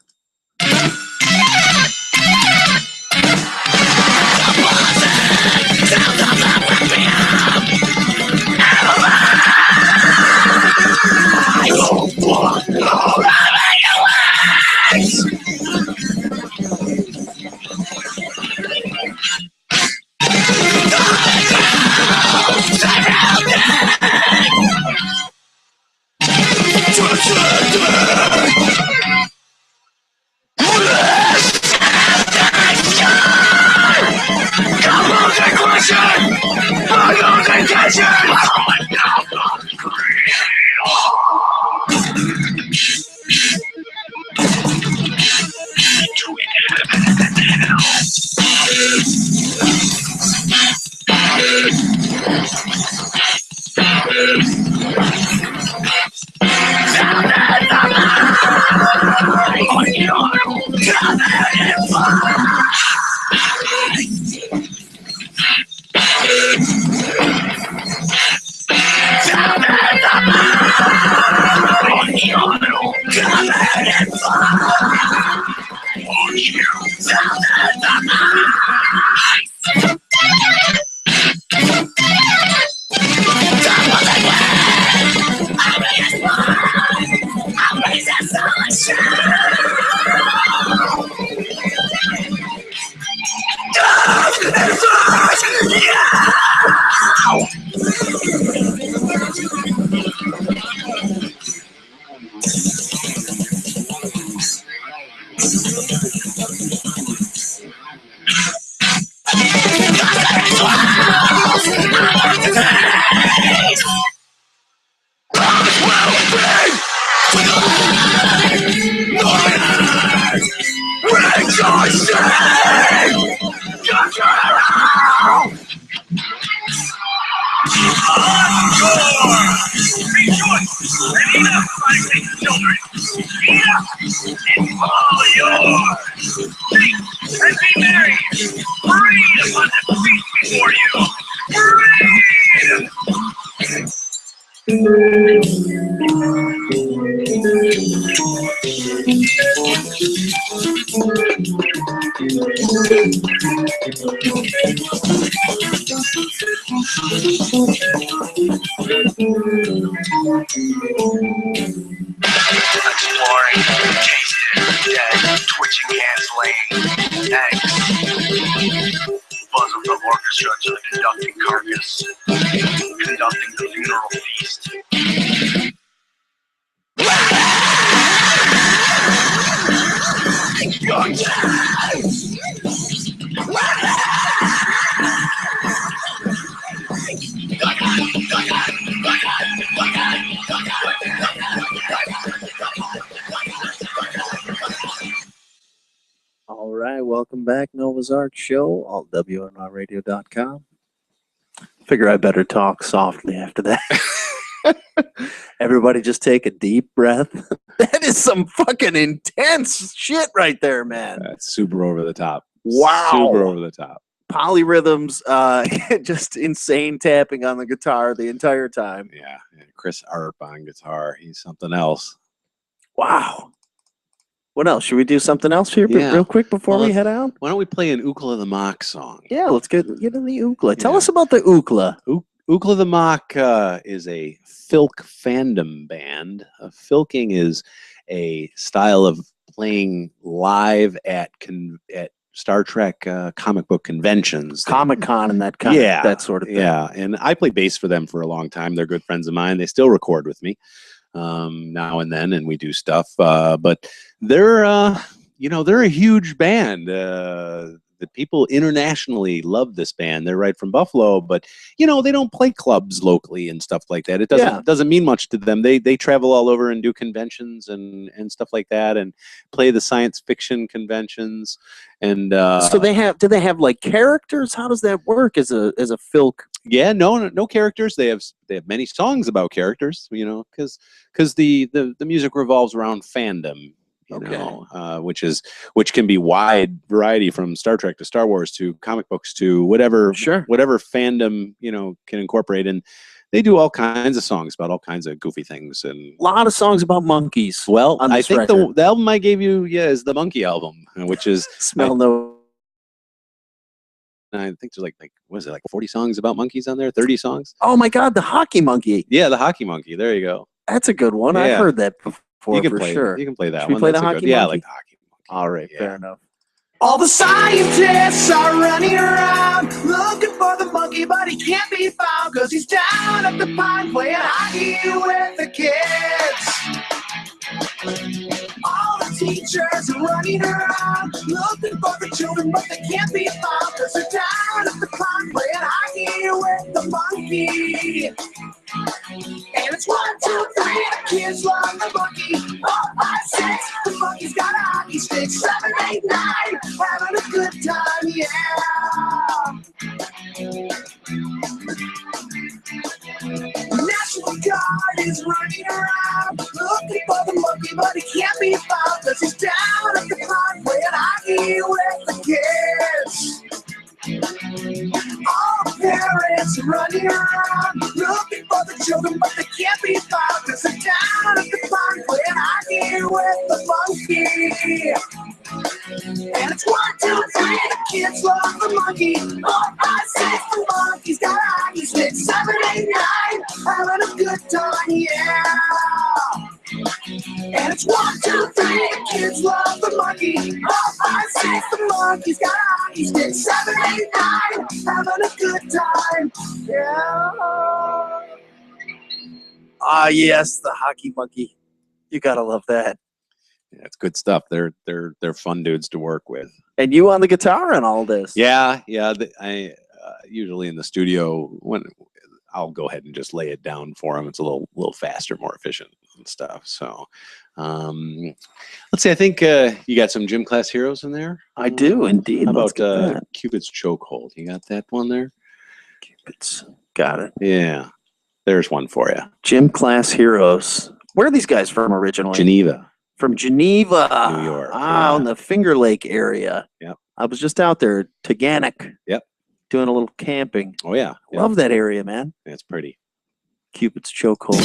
Exploring, tasting, dead, twitching hands laying, eggs. Buzz of the orchestra to the conducting carcass, conducting the funeral feast. All right, welcome back, Noah's Ark Show, all WNRradio.com. Figure I better talk softly after that. Everybody just take a deep breath. That is some fucking intense shit right there, man. That's super over the top. Wow. Super over the top. polyrhythms, just insane tapping on the guitar the entire time. Yeah, and Chris Arp on guitar. He's something else. Wow. What else? Should we do something else here Yeah. real quick before Well, we head out? Why don't we play an Ookla the Mock song? Yeah, let's get in the Ookla. Tell Yeah. us about the Ookla. Ookla the Mock is a filk fandom band. Filking is a style of playing live at Star Trek comic book conventions. Comic-Con and that sort of thing. Yeah, and I played bass for them for a long time. They're good friends of mine. They still record with me now and then, and we do stuff. But they're they're a huge band. The people internationally love this band. They're right from Buffalo, but they don't play clubs locally and stuff like that. It doesn't mean much to them. They travel all over and do conventions and stuff like that, and play the science fiction conventions. And so do they have like characters? How does that work as a filk? Yeah, no characters. They have many songs about characters, because the music revolves around fandom. Which can be wide variety from Star Trek to Star Wars to comic books to whatever fandom can incorporate. And they do all kinds of songs about all kinds of goofy things, and a lot of songs about monkeys. Well, I think the album I gave you is the Monkey album, which is Smell No. I think there's like what is it, like 40 songs about monkeys on there, 30 songs. Oh my God, the Hockey Monkey. Yeah, the Hockey Monkey. There you go. That's a good one. Yeah. I've heard that before. You can play that one. Play the Hockey Monkey? Yeah, I like the Hockey Monkey. All right, fair enough. All the scientists are running around looking for the monkey, but he can't be found because he's down at the pond playing hockey with the kids. All the teachers are running around looking for the children, but they can't be found because they're down at the pond playing hockey with the monkey. And it's 1, 2, 3, the kids love the monkey. 4, 5, 6, the monkey's got a hockey stick. 7, 8, 9, having a good time, yeah. National Guard is running around looking for the monkey, but he can't be found because he's down at the pond playing hockey with the kids. All the parents are running around looking for the children, but they can't be found because they're down at the pond playing hockey with the monkey. And it's 1, 2, 3, the kids love the monkey. 4, 5, 6, the monkey's got a hockey stick. 7, 8, 9, having a good time, yeah. And it's 1, 2, 3, the kids love the monkey. 4, 5, 6, the monkey's got a hockey stick. 7, 8, 9, having a good time, yeah. Ah, yes, the Hockey Monkey. You gotta love that. Yeah, it's good stuff. They're fun dudes to work with. And you on the guitar and all this? Yeah. I usually in the studio when I'll go ahead and just lay it down for them. It's a little faster, more efficient and stuff. So, let's see. I think you got some gym class heroes in there. I do indeed. How about Cupid's Chokehold? You got that one there? Cupid's got it. Yeah, there's one for you. Gym class heroes. Where are these guys from originally? Geneva. From Geneva, New York. Ah, in the Finger Lake area. Yep. I was just out there, Taganic. Yep. Doing a little camping. Oh yeah. Love that area, man. It's pretty. Cupid's Chokehold.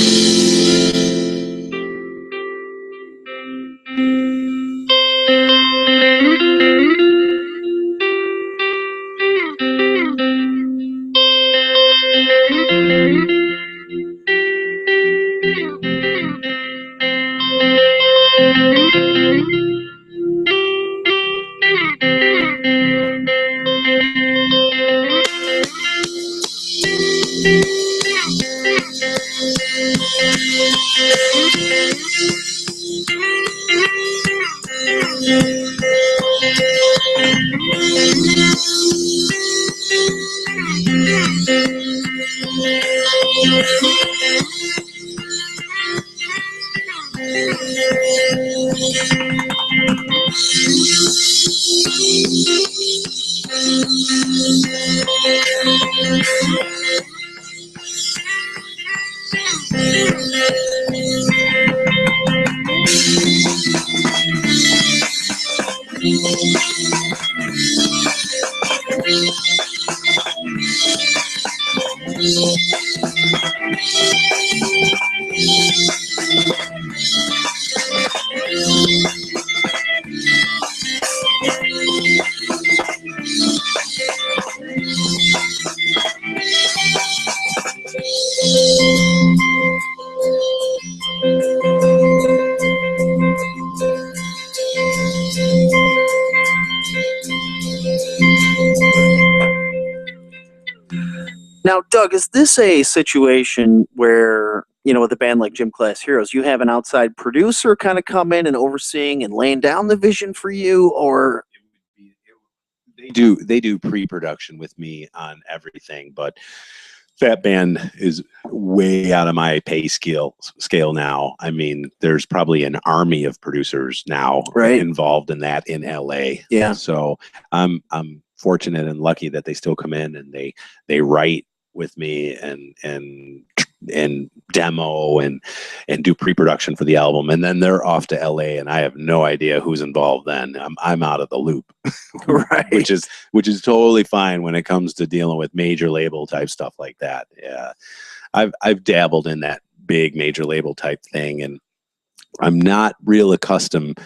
Now, Doug, is this a situation where, with a band like Gym Class Heroes, you have an outside producer kind of come in and overseeing and laying down the vision for you, or they do pre-production with me on everything, but that band is way out of my pay scale now. I mean, there's probably an army of producers now involved in that in LA. Yeah. So I'm fortunate and lucky that they still come in and they write with me and demo and do pre-production for the album, and then they're off to LA and I have no idea who's involved then. I'm out of the loop. Right. which is totally fine when it comes to dealing with major label type stuff like that. Yeah. I've dabbled in that big major label type thing, and I'm not real accustomed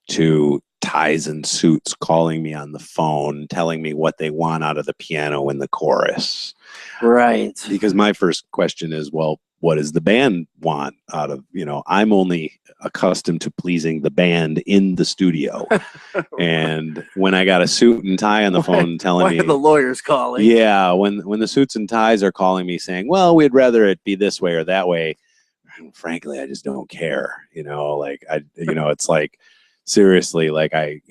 to ties and suits calling me on the phone telling me what they want out of the piano in the chorus. Right. Because my first question is, well, what does the band want out of, I'm only accustomed to pleasing the band in the studio. And when I got a suit and tie on the phone telling me, why are the lawyers calling? Yeah, when the suits and ties are calling me saying, well, we'd rather it be this way or that way, frankly, I just don't care. It's like, seriously, like I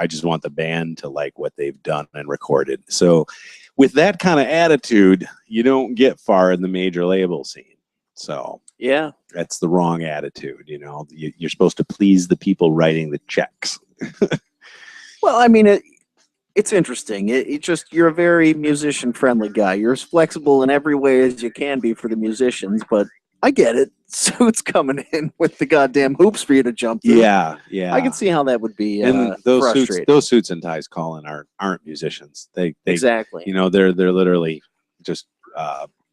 just want the band to like what they've done and recorded. So with that kind of attitude, you don't get far in the major label scene. So yeah, that's the wrong attitude. You're supposed to please the people writing the checks. Well, I mean, it's interesting. You're a very musician friendly guy. You're as flexible in every way as you can be for the musicians, but I get it. Suits coming in with the goddamn hoops for you to jump through. Yeah. I can see how that would be and those frustrating. suits and ties calling aren't musicians. They exactly. They're literally just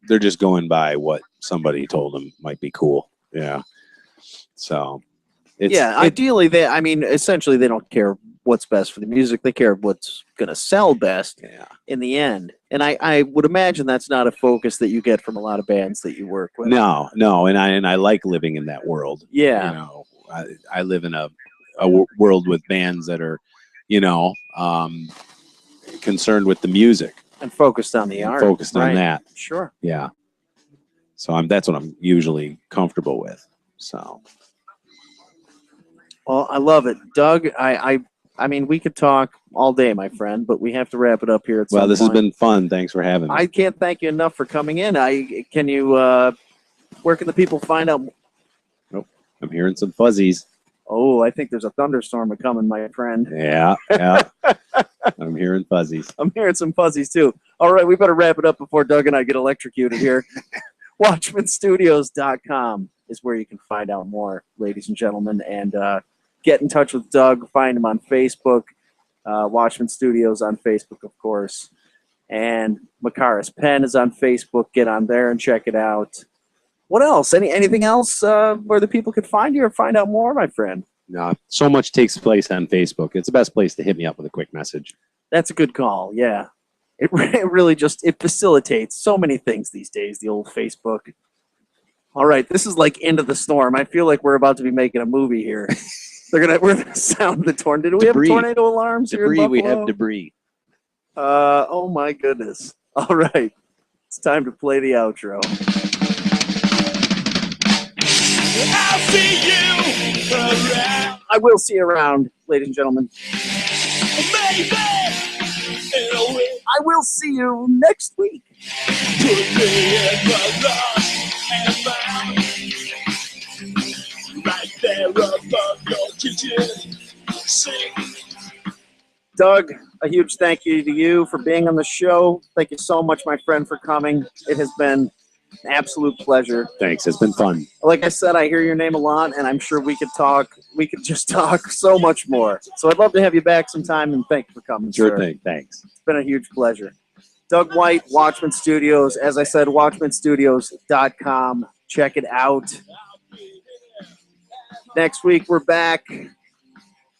they're just going by what somebody told them might be cool. Yeah. So ideally essentially they don't care what's best for the music. They care what's going to sell best in the end. And I would imagine that's not a focus that you get from a lot of bands that you work with. No. And I like living in that world. Yeah. I live in a world with bands that are, concerned with the music. And focused on the art. Focused on that. Sure. Yeah. So that's what I'm usually comfortable with. So. Well, I love it. Doug, I mean, we could talk all day, my friend, but we have to wrap it up here at some point. Well, this has been fun. Thanks for having me. I can't thank you enough for coming in. Where can the people find out? Nope. I'm hearing some fuzzies. Oh, I think there's a thunderstorm coming, my friend. Yeah. I'm hearing fuzzies. I'm hearing some fuzzies, too. All right, we better wrap it up before Doug and I get electrocuted here. WatchmenStudios.com is where you can find out more, ladies and gentlemen, and get in touch with Doug. Find him on Facebook, Watchmen Studios on Facebook, of course. And Makaris Pen is on Facebook. Get on there and check it out. What else? Anything else where the people could find you or find out more, my friend? No, so much takes place on Facebook. It's the best place to hit me up with a quick message. That's a good call, yeah. It really it facilitates so many things these days, the old Facebook. All right, this is like Into the Storm. I feel like we're about to be making a movie here. We're gonna sound the tornado. Do we have tornado alarms here in Buffalo? We have debris. Oh my goodness. All right. It's time to play the outro. I'll see you around. I will see you around, ladies and gentlemen. Maybe in a week. I will see you next week. Put me in the lost and found. Right there above your kitchen sink. Doug, a huge thank you to you for being on the show. Thank you so much, my friend, for coming. It has been an absolute pleasure. Thanks. It's been fun. Like I said, I hear your name a lot, and I'm sure we could just talk so much more. So I'd love to have you back sometime, and thank you for coming, Sure sir. thing. Thanks. It's been a huge pleasure. Doug White, Watchmen Studios. As I said, WatchmenStudios.com. Check it out. Next week, we're back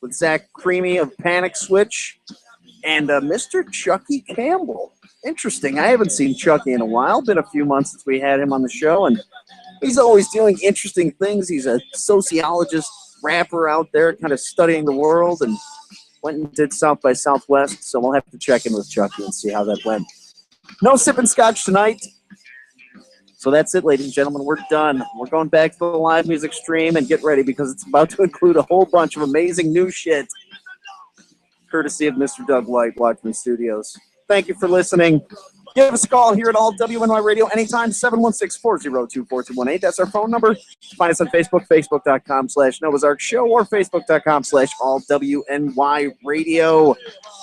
with Zach Creamy of Panic Switch and Mr. Chucky Campbell. Interesting. I haven't seen Chucky in a while. Been a few months since we had him on the show, and he's always doing interesting things. He's a sociologist, rapper out there, kind of studying the world, and went and did South by Southwest, so we'll have to check in with Chucky and see how that went. No sipping scotch tonight. So that's it, ladies and gentlemen. We're done. We're going back to the live music stream, and get ready because it's about to include a whole bunch of amazing new shit, courtesy of Mr. Doug White, Watchmen Studios. Thank you for listening. Give us a call here at All WNY Radio anytime, 716-402-4218. That's our phone number. Find us on Facebook, facebook.com/Noah's Ark Show, or facebook.com/All WNY Radio.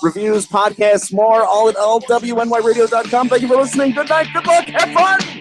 Reviews, podcasts, more, all at allwnyradio.com. Thank you for listening. Good night, good luck, have fun!